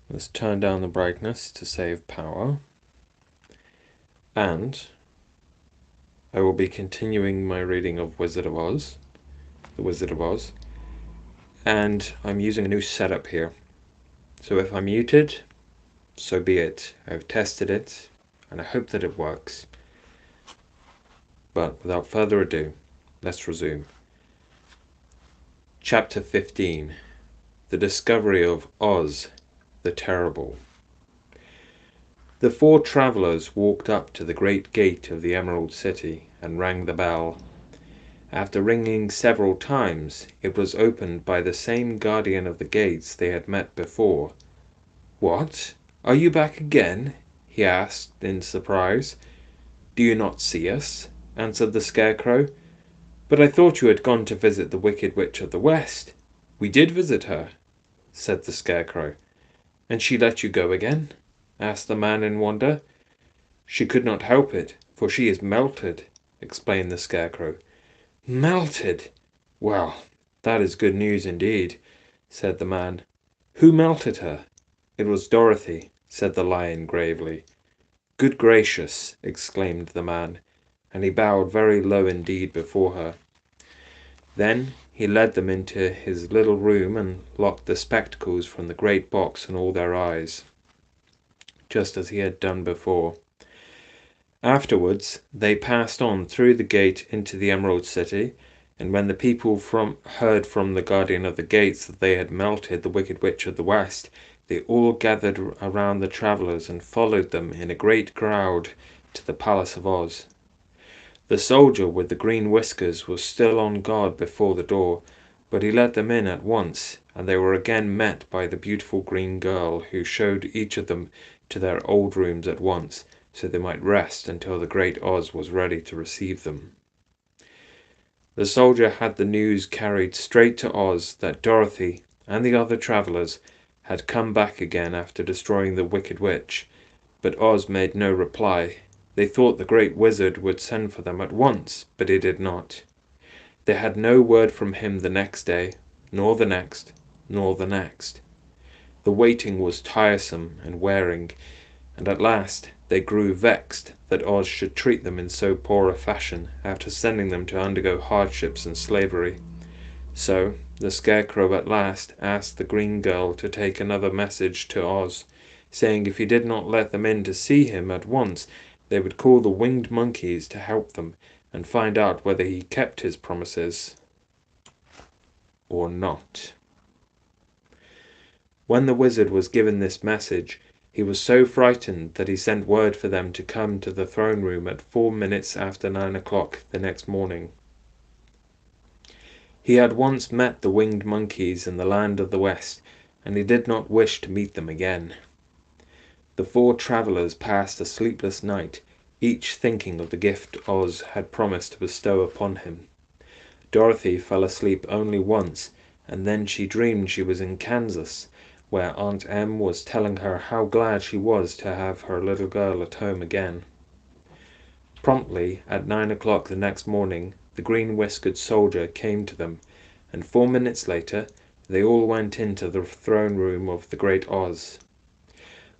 Let's turn down the brightness to save power. And I will be continuing my reading of Wizard of Oz, The Wizard of Oz. And I'm using a new setup here. So if I'm muted, so be it. I've tested it, and I hope that it works. But without further ado, let's resume. Chapter 15. The Discovery of Oz the Terrible. The four travellers walked up to the great gate of the Emerald City and rang the bell. After ringing several times, it was opened by the same guardian of the gates they had met before. "What? Are you back again?" he asked in surprise. "Do you not see us?" answered the Scarecrow. "But I thought you had gone to visit the Wicked Witch of the West." "We did visit her," said the Scarecrow. "And she let you go again?" asked the man in wonder. "She could not help it, for she is melted," explained the Scarecrow. "Melted! Well, that is good news indeed," said the man. "Who melted her?" "It was Dorothy," said the Lion gravely. "Good gracious!" exclaimed the man, and he bowed very low indeed before her. Then he led them into his little room and locked the spectacles from the great box on all their eyes, just as he had done before. Afterwards they passed on through the gate into the Emerald City, and when the people heard from the guardian of the gates that they had melted the Wicked Witch of the West, they all gathered around the travellers and followed them in a great crowd to the Palace of Oz. The soldier with the green whiskers was still on guard before the door, but he let them in at once, and they were again met by the beautiful green girl, who showed each of them to their old rooms at once, so they might rest until the great Oz was ready to receive them. The soldier had the news carried straight to Oz that Dorothy and the other travellers had come back again after destroying the Wicked Witch, but Oz made no reply. They thought the great wizard would send for them at once, but he did not. They had no word from him the next day, nor the next, nor the next. The waiting was tiresome and wearing, and at last they grew vexed that Oz should treat them in so poor a fashion after sending them to undergo hardships and slavery. So the Scarecrow at last asked the green girl to take another message to Oz, saying if he did not let them in to see him at once, they would call the winged monkeys to help them and find out whether he kept his promises or not. When the wizard was given this message, he was so frightened that he sent word for them to come to the throne room at 4 minutes after 9 o'clock the next morning. He had once met the winged monkeys in the land of the West, and he did not wish to meet them again. The four travellers passed a sleepless night, each thinking of the gift Oz had promised to bestow upon him. Dorothy fell asleep only once, and then she dreamed she was in Kansas, where Aunt Em was telling her how glad she was to have her little girl at home again. Promptly at 9 o'clock the next morning the green-whiskered soldier came to them, and 4 minutes later they all went into the throne room of the great Oz.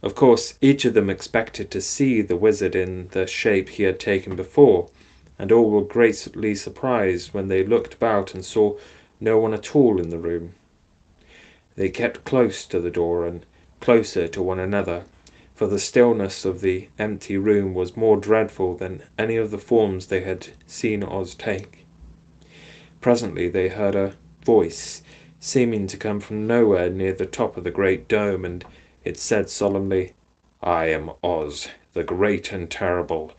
Of course, each of them expected to see the wizard in the shape he had taken before, and all were greatly surprised when they looked about and saw no one at all in the room. They kept close to the door and closer to one another, for the stillness of the empty room was more dreadful than any of the forms they had seen Oz take. Presently they heard a voice, seeming to come from nowhere near the top of the great dome, and it said solemnly, "I am Oz, the Great and Terrible.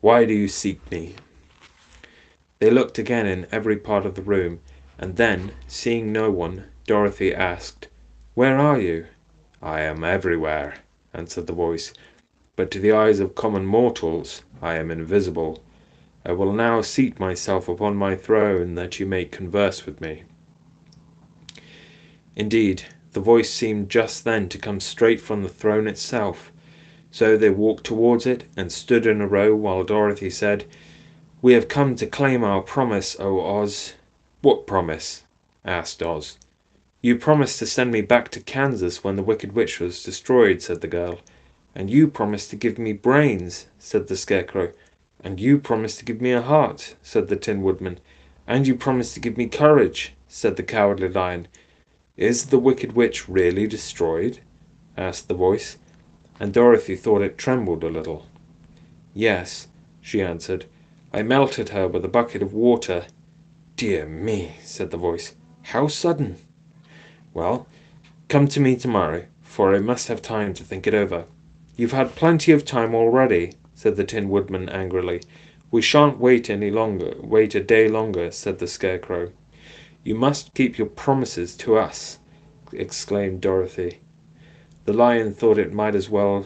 Why do you seek me?" They looked again in every part of the room, and then, seeing no one, Dorothy asked, "Where are you?" "I am everywhere," answered the voice, "but to the eyes of common mortals I am invisible. I will now seat myself upon my throne that you may converse with me." Indeed, the voice seemed just then to come straight from the throne itself, so they walked towards it and stood in a row while Dorothy said, "We have come to claim our promise, O Oz." "What promise?" asked Oz. "You promised to send me back to Kansas when the Wicked Witch was destroyed," said the girl. "And you promised to give me brains," said the Scarecrow. "And you promised to give me a heart," said the Tin Woodman. "And you promised to give me courage," said the Cowardly Lion. "Is the Wicked Witch really destroyed?" asked the voice, and Dorothy thought it trembled a little. "Yes," she answered. "I melted her with a bucket of water." "Dear me," said the voice. "How sudden!" "Well, come to me tomorrow, for I must have time to think it over." "You've had plenty of time already," said the Tin Woodman angrily. "We shan't wait a day longer," said the Scarecrow. "You must keep your promises to us," exclaimed Dorothy. The Lion thought it might as well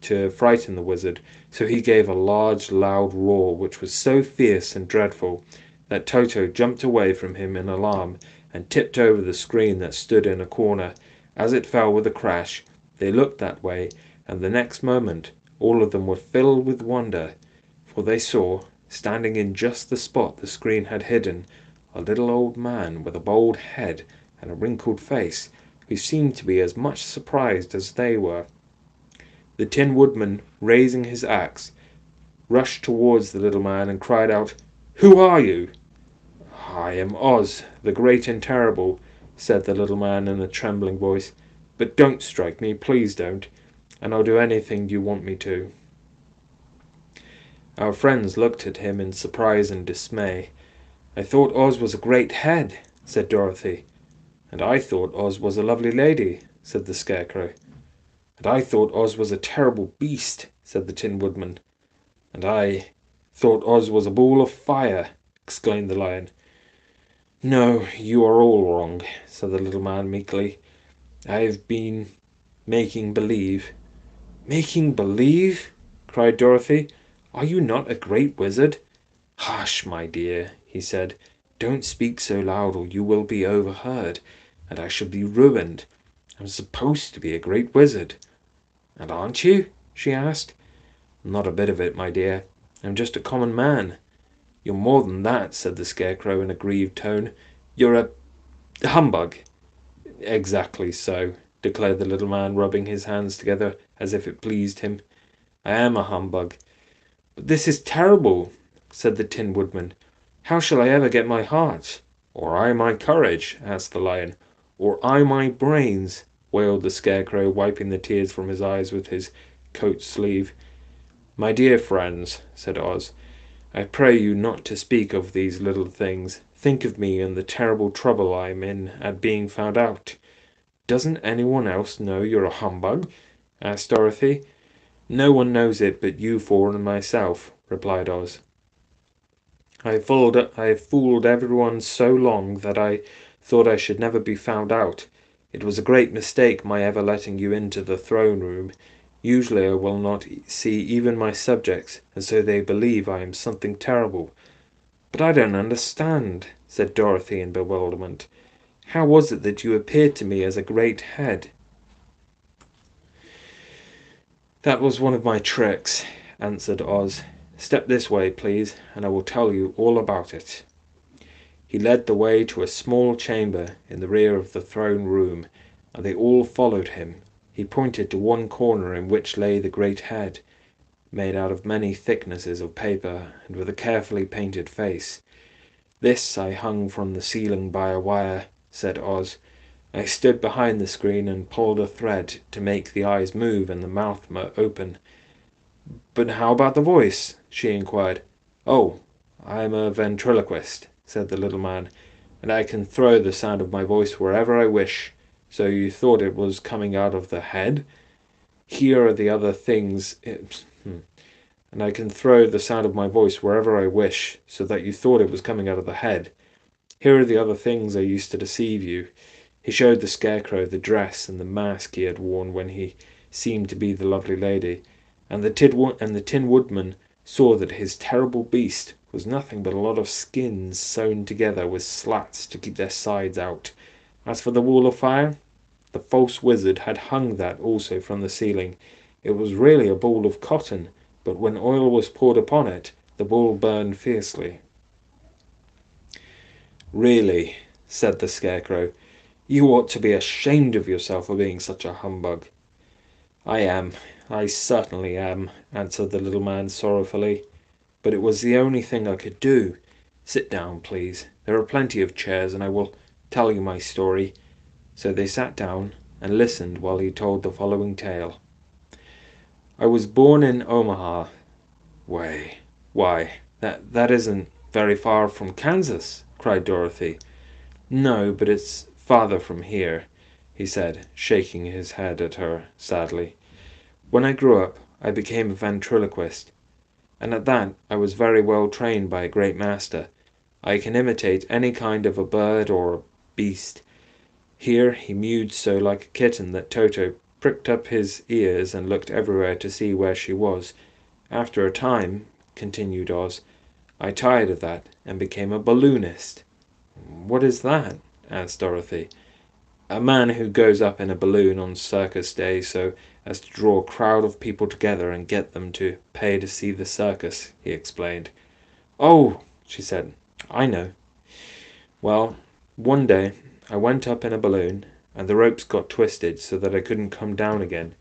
to frighten the Wizard, so he gave a large, loud roar, which was so fierce and dreadful that Toto jumped away from him in alarm and tipped over the screen that stood in a corner. As it fell with a crash, they looked that way, and the next moment all of them were filled with wonder, for they saw, standing in just the spot the screen had hidden, a little old man with a bald head and a wrinkled face, who seemed to be as much surprised as they were. The Tin Woodman, raising his axe, rushed towards the little man and cried out, "Who are you?" "I am Oz, the Great and Terrible," said the little man in a trembling voice. "But don't strike me, please don't, and I'll do anything you want me to." Our friends looked at him in surprise and dismay. "I thought Oz was a great head," said Dorothy. "And I thought Oz was a lovely lady," said the Scarecrow. "And I thought Oz was a terrible beast," said the Tin Woodman. "And I thought Oz was a ball of fire," exclaimed the Lion. "No, you are all wrong," said the little man meekly. "I have been making believe." "Making believe?" cried Dorothy. "Are you not a great wizard?" "Hush, my dear," he said. "Don't speak so loud or you will be overheard, and I shall be ruined. I'm supposed to be a great wizard." "And aren't you?" she asked. "Not a bit of it, my dear. I'm just a common man." "You're more than that," said the Scarecrow in a grieved tone. "You're a humbug." "Exactly so," declared the little man, rubbing his hands together as if it pleased him. "I am a humbug." "But this is terrible," said the Tin Woodman. "How shall I ever get my heart?" "Or I my courage?" asked the Lion. "Or I my brains?" wailed the Scarecrow, wiping the tears from his eyes with his coat sleeve. "My dear friends," said Oz, "I pray you not to speak of these little things. Think of me and the terrible trouble I am in at being found out." "Doesn't anyone else know you're a humbug?" asked Dorothy. "No one knows it but you four and myself," replied Oz. I have fooled everyone so long that I thought I should never be found out. It was a great mistake my ever letting you into the throne room. Usually I will not see even my subjects, and so they believe I am something terrible." "But I don't understand," said Dorothy in bewilderment. "How was it that you appeared to me as a great head?" "That was one of my tricks," answered Oz. "Step this way, please, and I will tell you all about it." He led the way to a small chamber in the rear of the throne room, and they all followed him. He pointed to one corner in which lay the great head, made out of many thicknesses of paper, and with a carefully painted face. "This I hung from the ceiling by a wire," said Oz. "I stood behind the screen and pulled a thread to make the eyes move and the mouth open." "But how about the voice?" she inquired. "Oh, I'm a ventriloquist," said the little man, "and I can throw the sound of my voice wherever I wish. So you thought it was coming out of the head? Here are the other things. And I can throw the sound of my voice wherever I wish, so that you thought it was coming out of the head. Here are the other things I used to deceive you." He showed the Scarecrow the dress and the mask he had worn when he seemed to be the lovely lady, and the Tin Woodman saw that his terrible beast was nothing but a lot of skins sewn together with slats to keep their sides out. As for the wall of fire, the false wizard had hung that also from the ceiling. It was really a ball of cotton, but when oil was poured upon it, the ball burned fiercely. "Really," said the Scarecrow, You ought to be ashamed of yourself for being such a humbug." "I am, I certainly am," answered the little man sorrowfully. "But it was the only thing I could do. Sit down, please. There are plenty of chairs, and I will tell you my story." So they sat down and listened while he told the following tale. "I was born in Omaha." Why, that isn't very far from Kansas," cried Dorothy. "No, but it's farther from here," he said, shaking his head at her sadly. "When I grew up, I became a ventriloquist, and at that I was very well trained by a great master. I can imitate any kind of a bird or a beast." Here he mewed so like a kitten that Toto pricked up his ears and looked everywhere to see where she was. "After a time," continued Oz, "I tired of that and became a balloonist." "What is that?" asked Dorothy. "A man who goes up in a balloon on circus day so as to draw a crowd of people together and get them to pay to see the circus," he explained. "Oh," she said, "I know. Well, one day I went up in a balloon, and the ropes got twisted so that I couldn't come down again.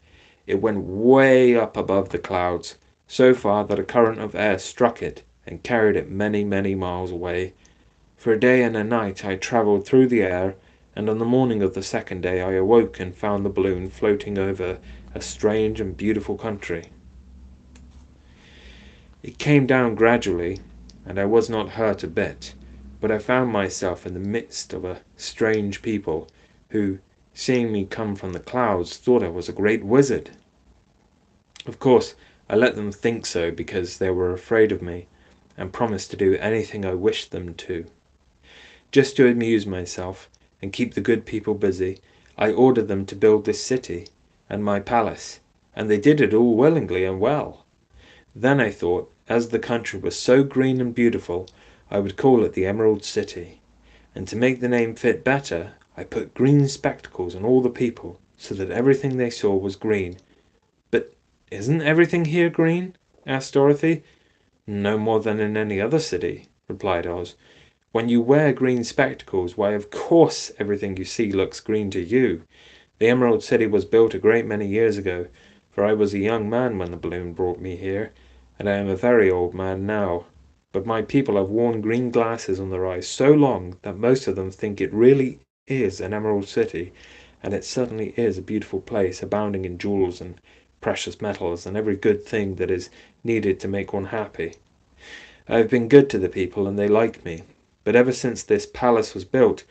It went way up above the clouds, so far that a current of air struck it and carried it many, many miles away. For a day and a night I travelled through the air, and on the morning of the second day I awoke and found the balloon floating over a strange and beautiful country. It came down gradually, and I was not hurt a bit, but I found myself in the midst of a strange people, who, seeing me come from the clouds, thought I was a great wizard. Of course, I let them think so because they were afraid of me, and promised to do anything I wished them to. Just to amuse myself and keep the good people busy, I ordered them to build this city and my palace, and they did it all willingly and well. Then I thought, as the country was so green and beautiful, I would call it the Emerald City, and to make the name fit better, I put green spectacles on all the people, so that everything they saw was green. "But isn't everything here green?" asked Dorothy. "No more than in any other city," replied Oz. "When you wear green spectacles, why of course everything you see looks green to you. The Emerald City was built a great many years ago, for I was a young man when the balloon brought me here, and I am a very old man now. But my people have worn green glasses on their eyes so long that most of them think it really is an Emerald City, and it certainly is a beautiful place, abounding in jewels and precious metals and every good thing that is needed to make one happy. I have been good to the people, and they like me. But ever since this palace was built,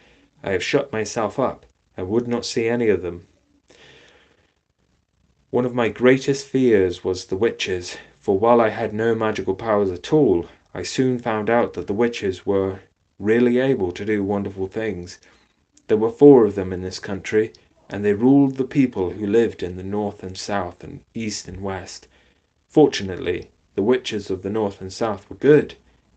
I have shut myself up, and would not see any of them. One of my greatest fears was the witches, for while I had no magical powers at all, I soon found out that the witches were really able to do wonderful things. There were 4 of them in this country, and they ruled the people who lived in the north and south and east and west. Fortunately, the witches of the north and south were good,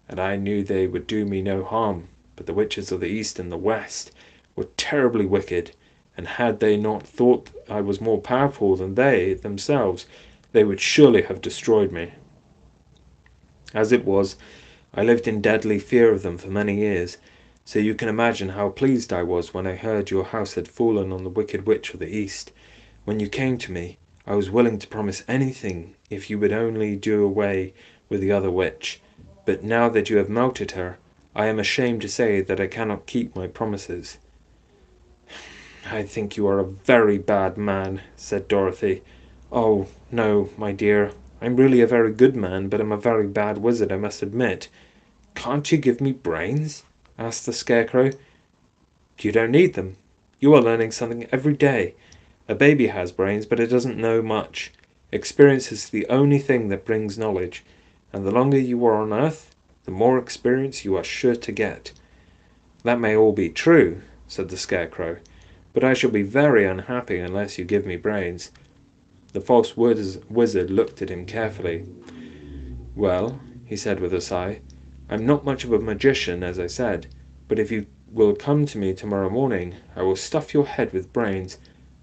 and I knew they would do me no harm, but the witches of the east and the west were terribly wicked, and had they not thought I was more powerful than they themselves, they would surely have destroyed me. As it was, I lived in deadly fear of them for many years, so you can imagine how pleased I was when I heard your house had fallen on the Wicked Witch of the East. When you came to me, I was willing to promise anything if you would only do away with the other witch, but now that you have melted her, I am ashamed to say that I cannot keep my promises." "I think you are a very bad man," said Dorothy. "Oh, no, my dear, I'm really a very good man, but I'm a very bad wizard, I must admit." "Can't you give me brains?" asked the Scarecrow. "You don't need them. You are learning something every day. A baby has brains, but it doesn't know much. Experience is the only thing that brings knowledge, and the longer you are on Earth, the more experience you are sure to get." "That may all be true," said the Scarecrow, "but I shall be very unhappy unless you give me brains." The false wizard looked at him carefully. "Well," he said with a sigh, "I'm not much of a magician, as I said, but if you will come to me tomorrow morning, I will stuff your head with brains.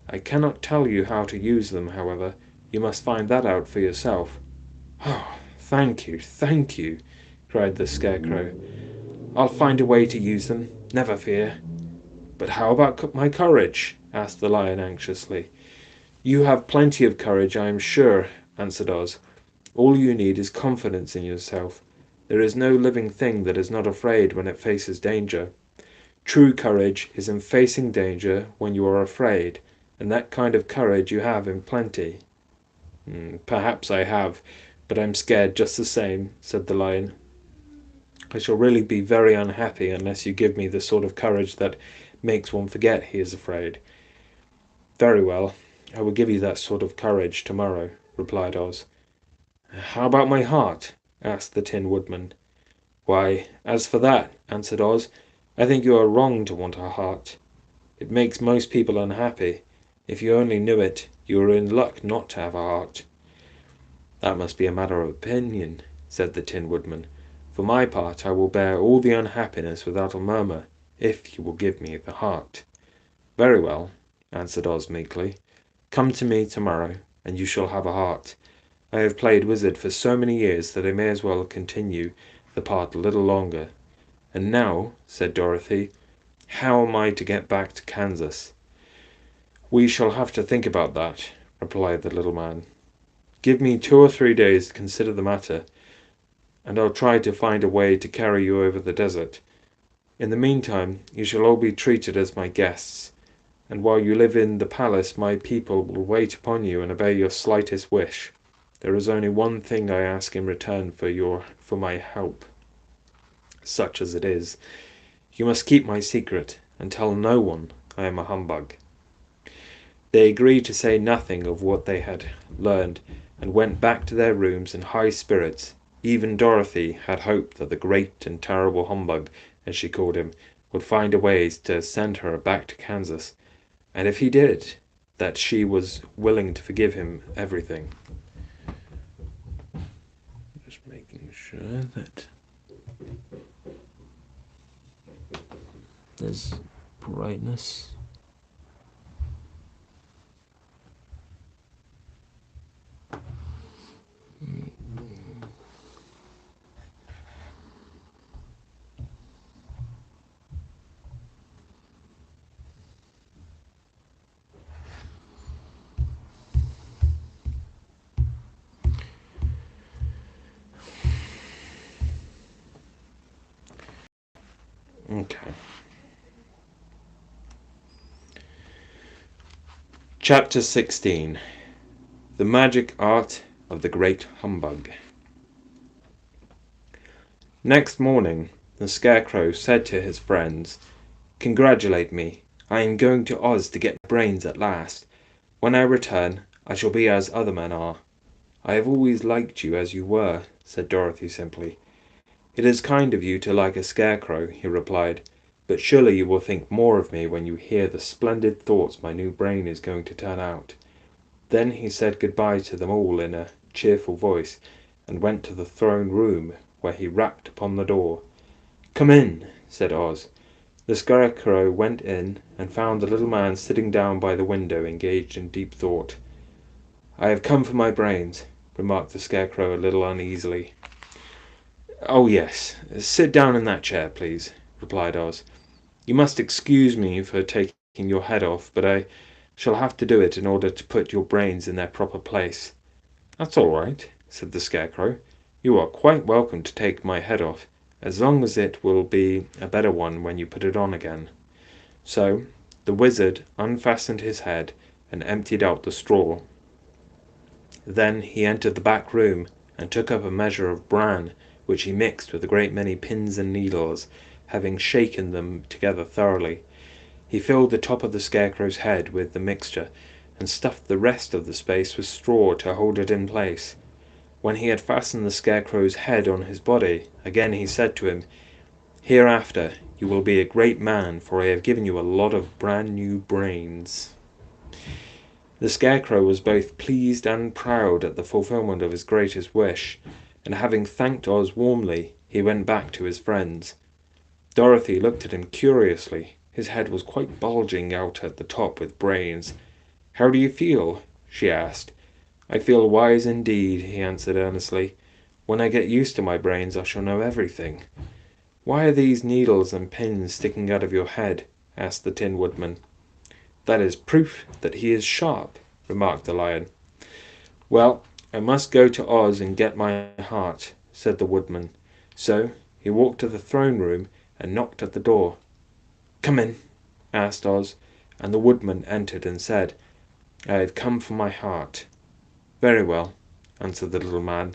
I cannot tell you how to use them, however. You must find that out for yourself." "Oh, thank you," cried the Scarecrow. "I'll find a way to use them, never fear." "But how about my courage?" asked the Lion anxiously. "You have plenty of courage, I am sure," answered Oz. "All you need is confidence in yourself. There is no living thing that is not afraid when it faces danger. True courage is in facing danger when you are afraid, and that kind of courage you have in plenty." "Perhaps I have, but I'm scared just the same," said the Lion. "I shall really be very unhappy unless you give me the sort of courage that makes one forget he is afraid." "Very well, I will give you that sort of courage tomorrow," replied Oz. "How about my heart?" asked the Tin Woodman. "Why, as for that," answered Oz, "I think you are wrong to want a heart. It makes most people unhappy. If you only knew it, you are in luck not to have a heart." "That must be a matter of opinion," said the Tin Woodman. "For my part, I will bear all the unhappiness without a murmur, if you will give me the heart." "Very well," answered Oz meekly. "Come to me tomorrow, and you shall have a heart. I have played wizard for so many years that I may as well continue the part a little longer. And now," said Dorothy, "how am I to get back to Kansas?" "We shall have to think about that," replied the little man. "Give me 2 or 3 days to consider the matter, and I'll try to find a way to carry you over the desert. In the meantime, you shall all be treated as my guests, and while you live in the palace my people will wait upon you and obey your slightest wish. There is only one thing I ask in return for my help, such as it is. You must keep my secret, and tell no one I am a humbug." They agreed to say nothing of what they had learned, and went back to their rooms in high spirits. Even Dorothy had hoped that the great and terrible humbug, as she called him, would find a way to send her back to Kansas, and if he did, that she was willing to forgive him everything. Just making sure that there's brightness. Okay. Chapter 16. The Magic Art of the Great Humbug. Next morning, the Scarecrow said to his friends, "Congratulate me. I am going to Oz to get brains at last. When I return, I shall be as other men are." "I have always liked you as you were," said Dorothy simply. "It is kind of you to like a Scarecrow," he replied, "but surely you will think more of me when you hear the splendid thoughts my new brain is going to turn out." Then he said goodbye to them all in a cheerful voice, and went to the throne room, where he rapped upon the door. "Come in," said Oz. The Scarecrow went in, and found the little man sitting down by the window, engaged in deep thought. "I have come for my brains," remarked the Scarecrow a little uneasily. "Oh, yes. Sit down in that chair, please," replied Oz. "You must excuse me for taking your head off, but I shall have to do it in order to put your brains in their proper place." "That's all right," said the Scarecrow. "You are quite welcome to take my head off, as long as it will be a better one when you put it on again." So the Wizard unfastened his head and emptied out the straw. Then he entered the back room and took up a measure of bran, which he mixed with a great many pins and needles. Having shaken them together thoroughly, he filled the top of the Scarecrow's head with the mixture, and stuffed the rest of the space with straw to hold it in place. When he had fastened the Scarecrow's head on his body, again he said to him, "Hereafter you will be a great man, for I have given you a lot of brand new brains." The Scarecrow was both pleased and proud at the fulfillment of his greatest wish, and having thanked Oz warmly, he went back to his friends. Dorothy looked at him curiously. His head was quite bulging out at the top with brains. "How do you feel?" she asked. "I feel wise indeed," he answered earnestly. "When I get used to my brains I shall know everything." "Why are these needles and pins sticking out of your head?" asked the Tin Woodman. "That is proof that he is sharp," remarked the Lion. "Well, I must go to Oz and get my heart," said the Woodman. So he walked to the throne room and knocked at the door. "Come in," asked Oz, and the Woodman entered and said, "I have come for my heart." "Very well," answered the little man,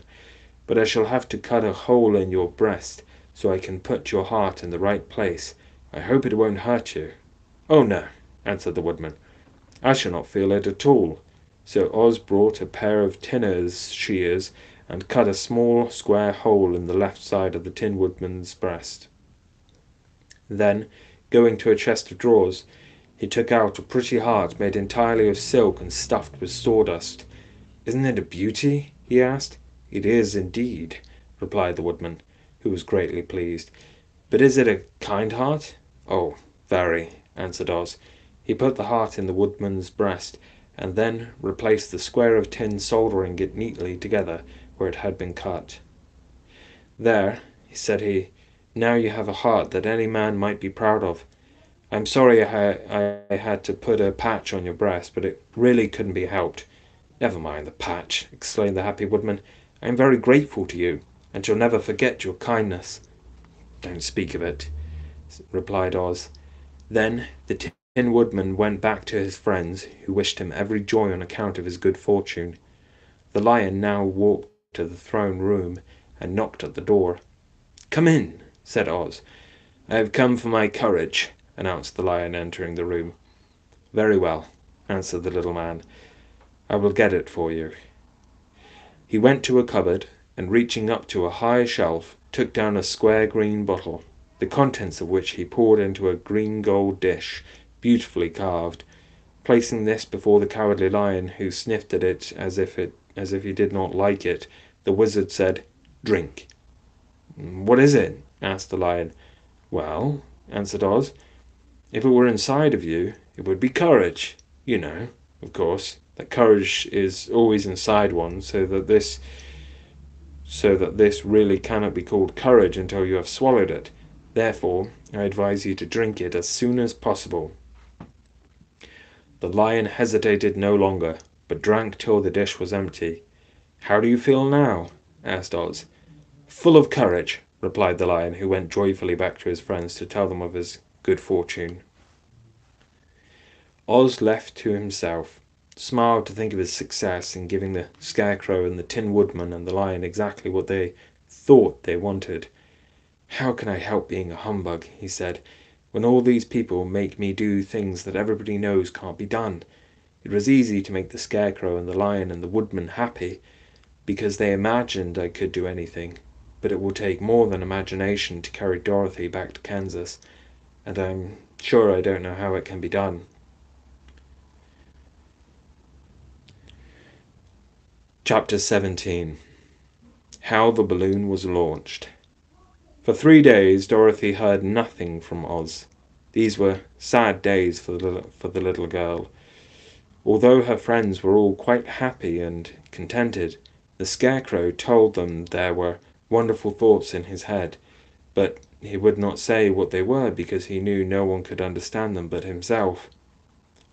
"but I shall have to cut a hole in your breast so I can put your heart in the right place. I hope it won't hurt you." "Oh no," answered the Woodman, "I shall not feel it at all." So Oz brought a pair of tinner's shears and cut a small square hole in the left side of the Tin Woodman's breast. Then, going to a chest of drawers, he took out a pretty heart made entirely of silk and stuffed with sawdust. "Isn't it a beauty?" he asked. "It is indeed," replied the Woodman, who was greatly pleased. "But is it a kind heart?" "Oh, very," answered Oz. He put the heart in the Woodman's breast, and then replaced the square of tin, soldering it neatly together where it had been cut. "There," said he, "now you have a heart that any man might be proud of. I'm sorry I had to put a patch on your breast, but it really couldn't be helped." "Never mind the patch," exclaimed the happy Woodman. "I am very grateful to you, and shall never forget your kindness." "Don't speak of it," replied Oz. Then the Tin Woodman went back to his friends, who wished him every joy on account of his good fortune. The Lion now walked to the throne room and knocked at the door. "Come in," said Oz. "I have come for my courage," announced the Lion, entering the room. "Very well," answered the little man. "I will get it for you." He went to a cupboard, and reaching up to a high shelf, took down a square green bottle, the contents of which he poured into a green gold dish, beautifully carved. Placing this before the Cowardly Lion, who sniffed at it as if he did not like it, the Wizard said, "Drink." "What is it?" asked the Lion. "Well," answered Oz, "if it were inside of you, it would be courage. You know, of course, that courage is always inside one, so that this really cannot be called courage until you have swallowed it. Therefore, I advise you to drink it as soon as possible." The Lion hesitated no longer, but drank till the dish was empty. "How do you feel now?" asked Oz. "Full of courage," replied the Lion, who went joyfully back to his friends to tell them of his good fortune. Oz, left to himself, smiled to think of his success in giving the Scarecrow and the Tin Woodman and the Lion exactly what they thought they wanted. "How can I help being a humbug," he said, "when all these people make me do things that everybody knows can't be done? It was easy to make the Scarecrow and the Lion and the Woodman happy, because they imagined I could do anything. But it will take more than imagination to carry Dorothy back to Kansas, and I'm sure I don't know how it can be done." Chapter 17. How the Balloon Was Launched. For 3 days Dorothy heard nothing from Oz. These were sad days for the little girl. Although her friends were all quite happy and contented, the Scarecrow told them there were wonderful thoughts in his head, but he would not say what they were because he knew no one could understand them but himself.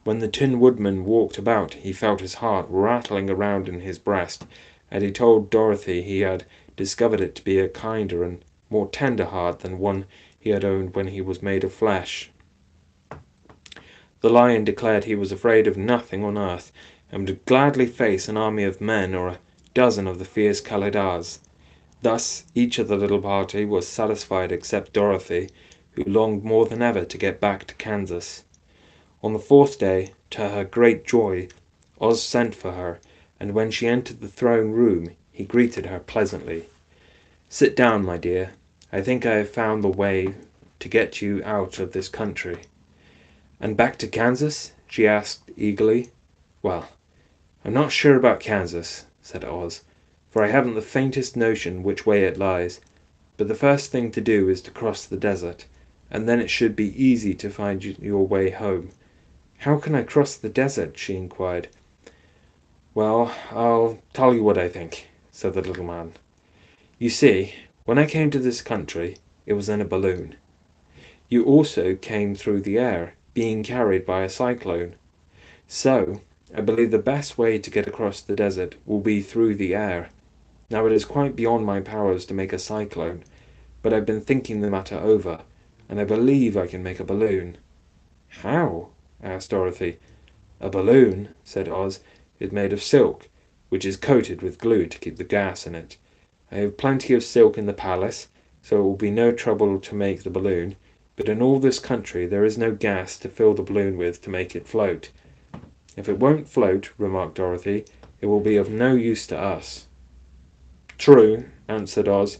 When the Tin Woodman walked about he felt his heart rattling around in his breast, and he told Dorothy he had discovered it to be a kinder and more tender heart than one he had owned when he was made of flesh. The Lion declared he was afraid of nothing on earth, and would gladly face an army of men or a dozen of the fierce Kalidahs. Thus each of the little party was satisfied except Dorothy, who longed more than ever to get back to Kansas. On the fourth day, to her great joy, Oz sent for her, and when she entered the throne room he greeted her pleasantly. "Sit down, my dear. I think I have found the way to get you out of this country." "And back to Kansas?" she asked eagerly. "Well, I'm not sure about Kansas," said Oz, "for I haven't the faintest notion which way it lies. But the first thing to do is to cross the desert, and then it should be easy to find your way home." "How can I cross the desert?" she inquired. "Well, I'll tell you what I think," said the little man. "You see, when I came to this country, it was in a balloon. You also came through the air, being carried by a cyclone. So, I believe the best way to get across the desert will be through the air. Now, it is quite beyond my powers to make a cyclone, but I've been thinking the matter over, and I believe I can make a balloon." "How?" asked Dorothy. "A balloon," said Oz, "is made of silk, which is coated with glue to keep the gas in it. I have plenty of silk in the palace, so it will be no trouble to make the balloon, but in all this country there is no gas to fill the balloon with to make it float." "If it won't float," remarked Dorothy, "it will be of no use to us." "True," answered Oz,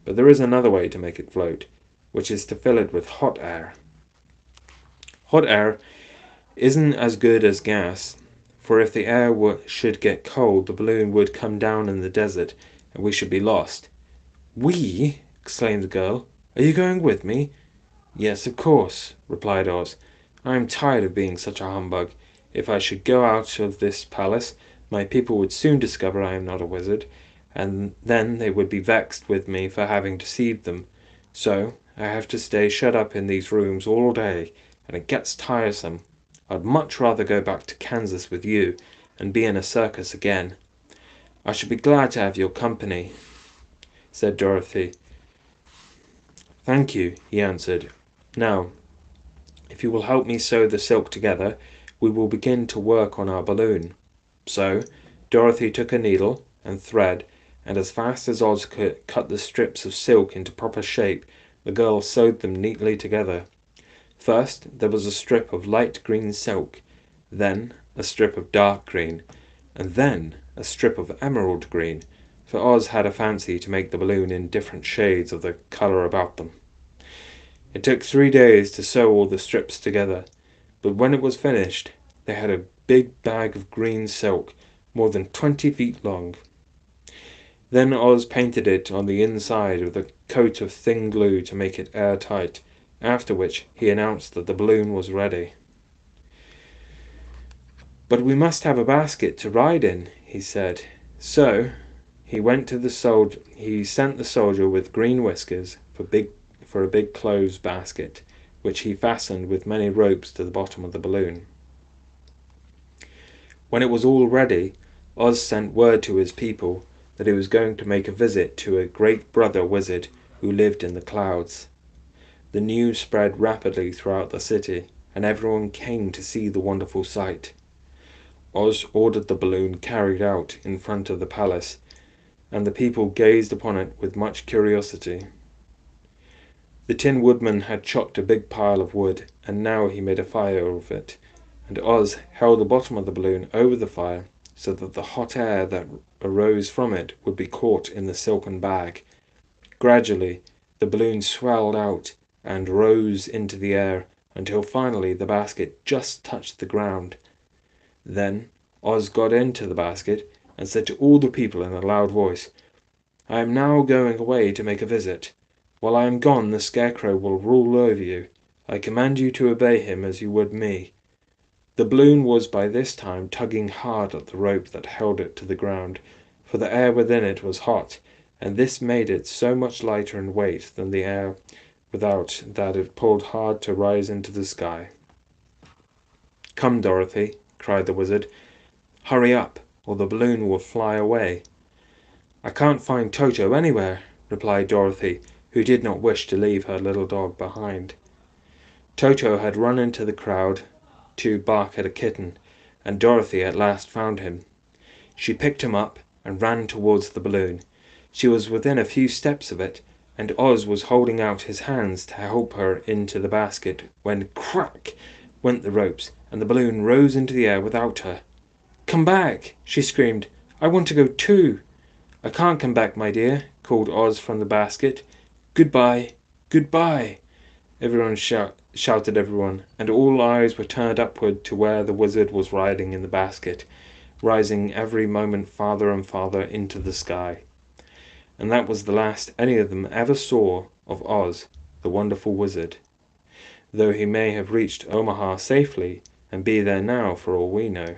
"but there is another way to make it float, which is to fill it with hot air. Hot air isn't as good as gas, for if the air should get cold, the balloon would come down in the desert, and we should be lost." "We!" exclaimed the girl. "Are you going with me?" "Yes, of course," replied Oz. "I am tired of being such a humbug. If I should go out of this palace, my people would soon discover I am not a wizard, and then they would be vexed with me for having deceived them. So I have to stay shut up in these rooms all day, and it gets tiresome. I'd much rather go back to Kansas with you, and be in a circus again." "I should be glad to have your company," said Dorothy. "Thank you," he answered. "Now, if you will help me sew the silk together, we will begin to work on our balloon." So Dorothy took a needle and thread, and as fast as Oz could cut the strips of silk into proper shape, the girl sewed them neatly together. First there was a strip of light green silk, then a strip of dark green, and then a strip of emerald green, for Oz had a fancy to make the balloon in different shades of the color about them. It took 3 days to sew all the strips together, but when it was finished, they had a big bag of green silk, more than 20 feet long. Then Oz painted it on the inside with a coat of thin glue to make it airtight, after which he announced that the balloon was ready. "But we must have a basket to ride in," he said. So he sent the soldier with green whiskers for a big clothes basket, which he fastened with many ropes to the bottom of the balloon. When it was all ready, Oz sent word to his people that he was going to make a visit to a great brother wizard who lived in the clouds. The news spread rapidly throughout the city, and everyone came to see the wonderful sight. Oz ordered the balloon carried out in front of the palace, and the people gazed upon it with much curiosity. The Tin Woodman had chopped a big pile of wood, and now he made a fire of it, and Oz held the bottom of the balloon over the fire so that the hot air that arose from it would be caught in the silken bag. Gradually the balloon swelled out and rose into the air until finally the basket just touched the ground. Then Oz got into the basket and said to all the people in a loud voice, "I am now going away to make a visit. While I am gone the Scarecrow will rule over you. I command you to obey him as you would me." The balloon was by this time tugging hard at the rope that held it to the ground, for the air within it was hot, and this made it so much lighter in weight than the air without that it pulled hard to rise into the sky. "Come, Dorothy," cried the wizard. "Hurry up, or the balloon will fly away." "I can't find Toto anywhere," replied Dorothy, who did not wish to leave her little dog behind. Toto had run into the crowd to bark at a kitten, and Dorothy at last found him. She picked him up and ran towards the balloon. She was within a few steps of it, and Oz was holding out his hands to help her into the basket, when crack went the ropes, and the balloon rose into the air without her. "Come back!" she screamed. "I want to go too." "I can't come back, my dear," called Oz from the basket. "Goodbye! Goodbye!" Shouted everyone, and all eyes were turned upward to where the wizard was riding in the basket, rising every moment farther and farther into the sky. And that was the last any of them ever saw of Oz, the wonderful wizard, though he may have reached Omaha safely and be there now for all we know.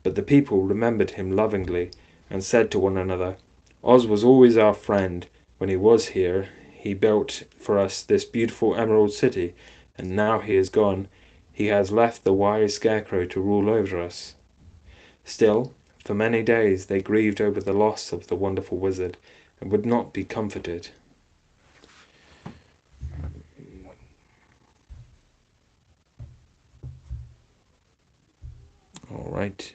But the people remembered him lovingly, and said to one another, "Oz was always our friend. When he was here, he built for us this beautiful Emerald City, and now he is gone, He has left the wise Scarecrow to rule over us." Still, for many days they grieved over the loss of the wonderful wizard, and would not be comforted. All right.